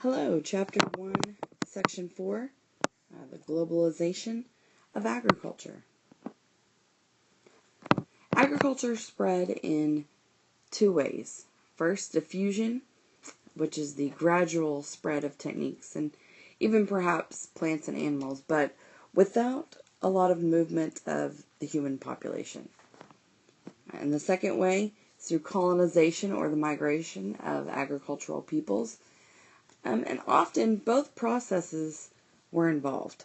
Hello, Chapter 1, Section 4, the Globalization of Agriculture. Agriculture spread in two ways. First, diffusion, which is the gradual spread of techniques and even perhaps plants and animals, but without a lot of movement of the human population. And the second way is through colonization or the migration of agricultural peoples. And often both processes were involved.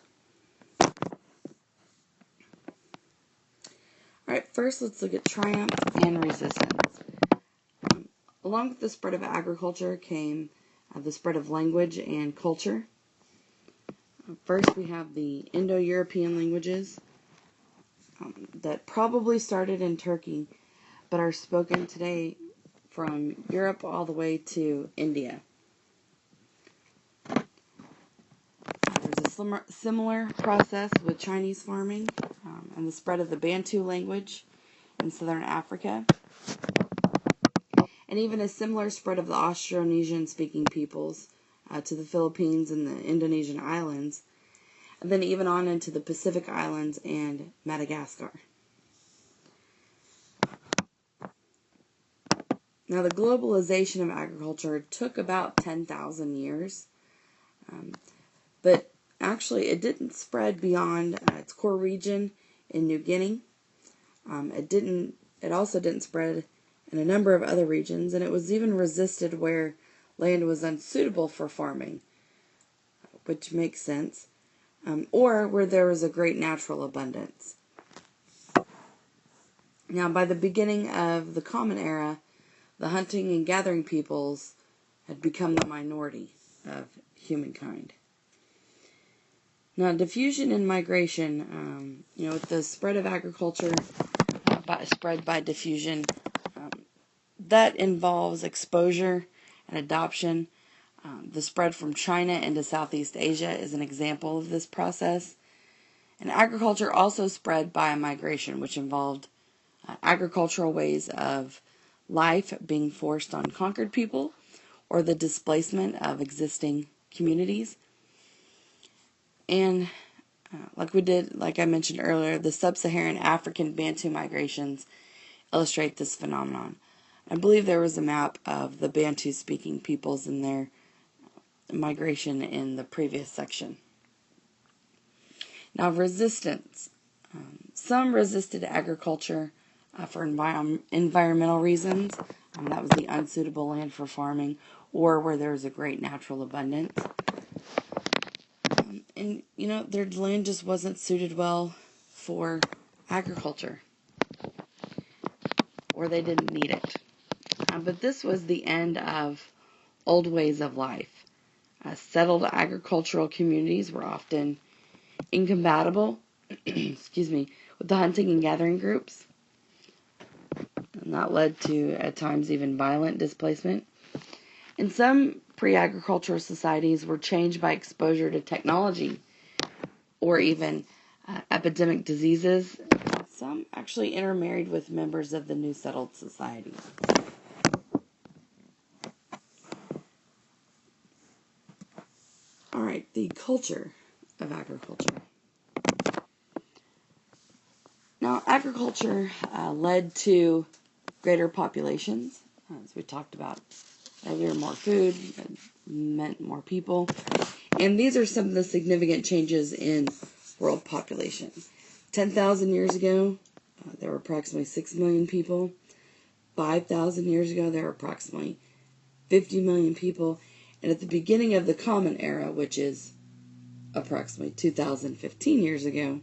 Alright, first let's look at triumph and resistance. Along with the spread of agriculture came the spread of language and culture. First we have the Indo-European languages that probably started in Turkey, but are spoken today from Europe all the way to India. There's a similar process with Chinese farming and the spread of the Bantu language in southern Africa, and even a similar spread of the Austronesian-speaking peoples to the Philippines and the Indonesian islands, and then even on into the Pacific Islands and Madagascar. Now, the globalization of agriculture took about 10,000 years, but actually it didn't spread beyond its core region in New Guinea. It also didn't spread in a number of other regions, and it was even resisted where land was unsuitable for farming, which makes sense, or where there was a great natural abundance. Now, by the beginning of the Common Era, the hunting and gathering peoples had become the minority of humankind. Now, diffusion and migration, with the spread of agriculture, spread by diffusion, that involves exposure and adoption. The spread from China into Southeast Asia is an example of this process. And agriculture also spread by migration, which involved agricultural ways of life being forced on conquered people or the displacement of existing communities. And like I mentioned earlier, the sub-Saharan African Bantu migrations illustrate this phenomenon. I believe there was a map of the Bantu-speaking peoples and their migration in the previous section. Now, resistance. Some resisted agriculture for environmental reasons. That was the unsuitable land for farming, or where there was a great natural abundance. And their land just wasn't suited well for agriculture, or they didn't need it. But this was the end of old ways of life. Settled agricultural communities were often incompatible with the hunting and gathering groups. And that led to, at times, even violent displacement. And some pre-agricultural societies were changed by exposure to technology or even epidemic diseases. Some actually intermarried with members of the new settled society. All right, the culture of agriculture. Now, agriculture led to greater populations, as we talked about earlier. More food meant more people. And these are some of the significant changes in world population. 10,000 years ago, there were approximately 6 million people. 5,000 years ago, there were approximately 50 million people. And at the beginning of the Common Era, which is approximately 2015 years ago,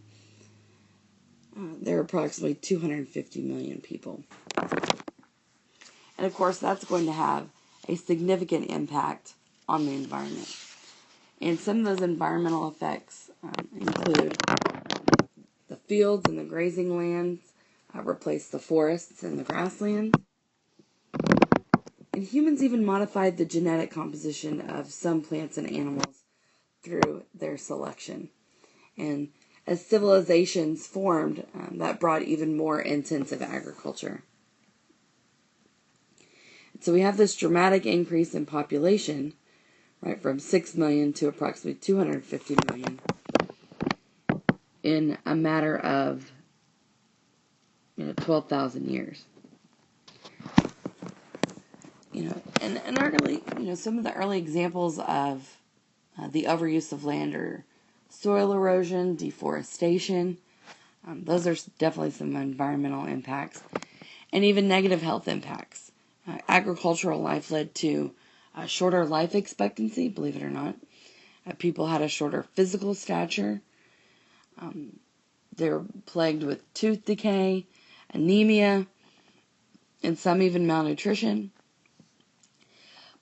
there were approximately 250 million people. And of course, that's going to have a significant impact on the environment. And some of those environmental effects include the fields and the grazing lands replace the forests and the grasslands. And humans even modified the genetic composition of some plants and animals through their selection. And as civilizations formed, that brought even more intensive agriculture. So we have this dramatic increase in population, right, from 6 million to approximately 250 million in a matter of 12,000 years. And early, some of the early examples of the overuse of land are soil erosion, deforestation. Those are definitely some environmental impacts, and even negative health impacts. Agricultural life led to a shorter life expectancy, believe it or not. People had a shorter physical stature. They were plagued with tooth decay, anemia, and some even malnutrition.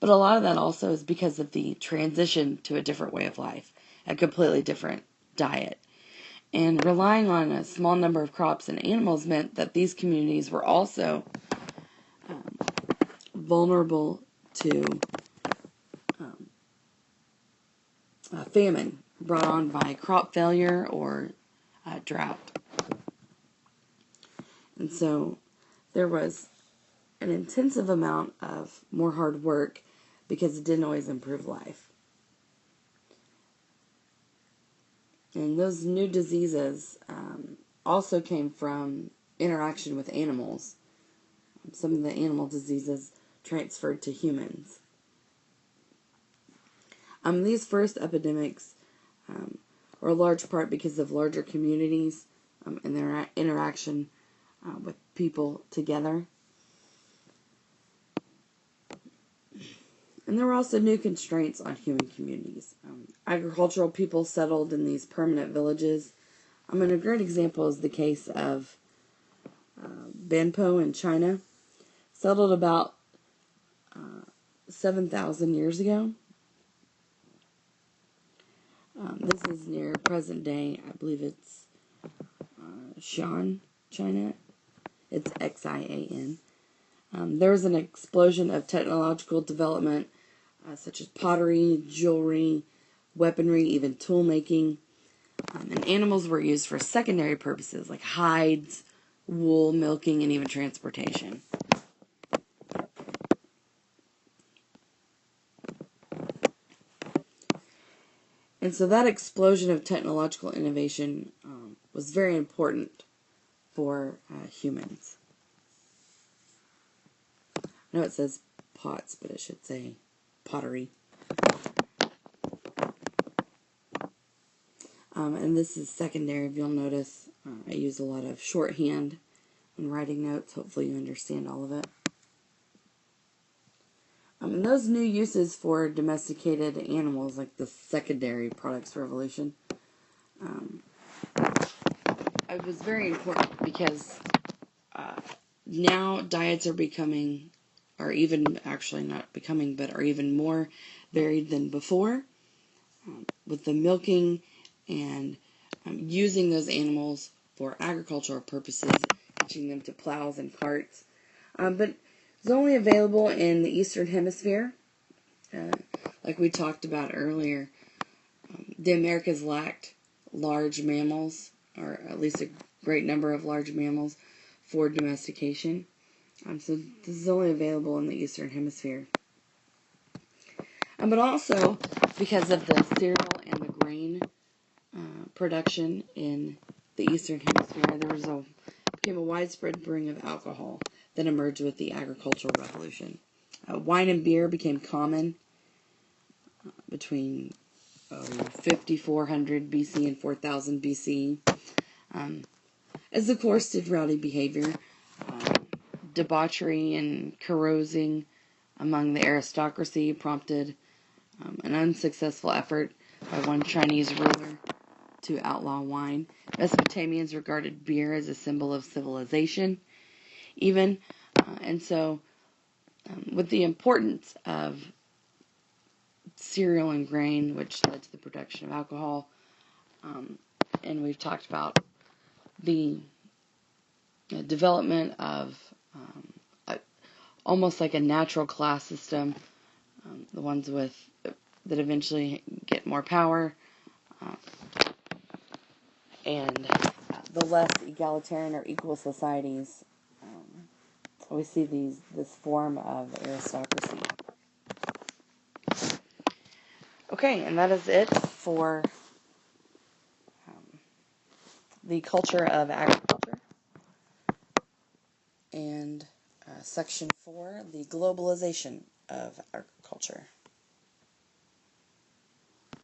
But a lot of that also is because of the transition to a different way of life, a completely different diet. And relying on a small number of crops and animals meant that these communities were also vulnerable to famine brought on by crop failure or drought. And so there was an intensive amount of more hard work because it didn't always improve life. And those new diseases also came from interaction with animals. Some of the animal diseases transferred to humans. These first epidemics were a large part because of larger communities and their interaction with people together. And there were also new constraints on human communities. Agricultural people settled in these permanent villages. And a great example is the case of Banpo in China, settled about 7,000 years ago. This is near present day, I believe it's Xi'an, China. It's Xian. There was an explosion of technological development, such as pottery, jewelry, weaponry, even tool making. And animals were used for secondary purposes like hides, wool, milking, and even transportation. And so that explosion of technological innovation was very important for humans. I know it says pots, but it should say pottery. And this is secondary. If you'll notice, I use a lot of shorthand when writing notes. Hopefully you understand all of it. And those new uses for domesticated animals, like the secondary products revolution, it was very important because now diets are becoming, or even actually not becoming, but are even more varied than before, with the milking and using those animals for agricultural purposes, teaching them to plows and carts. But it's only available in the Eastern Hemisphere. Like we talked about earlier, the Americas lacked large mammals, or at least a great number of large mammals, for domestication. So this is only available in the Eastern Hemisphere. But also because of the cereal and the grain production in the Eastern Hemisphere, there became a widespread brewing of alcohol that emerged with the agricultural revolution. Wine and beer became common between 5400 BC and 4000 BC. As of course did rowdy behavior, debauchery and carousing among the aristocracy prompted an unsuccessful effort by one Chinese ruler to outlaw wine. Mesopotamians regarded beer as a symbol of civilization, even. And so, with the importance of cereal and grain, which led to the production of alcohol, and we've talked about the development of almost like a natural class system, the ones that eventually get more power, and the less egalitarian or equal societies, we see this form of aristocracy. Okay, and that is it for the culture of agriculture. And Section 4, the globalization of agriculture.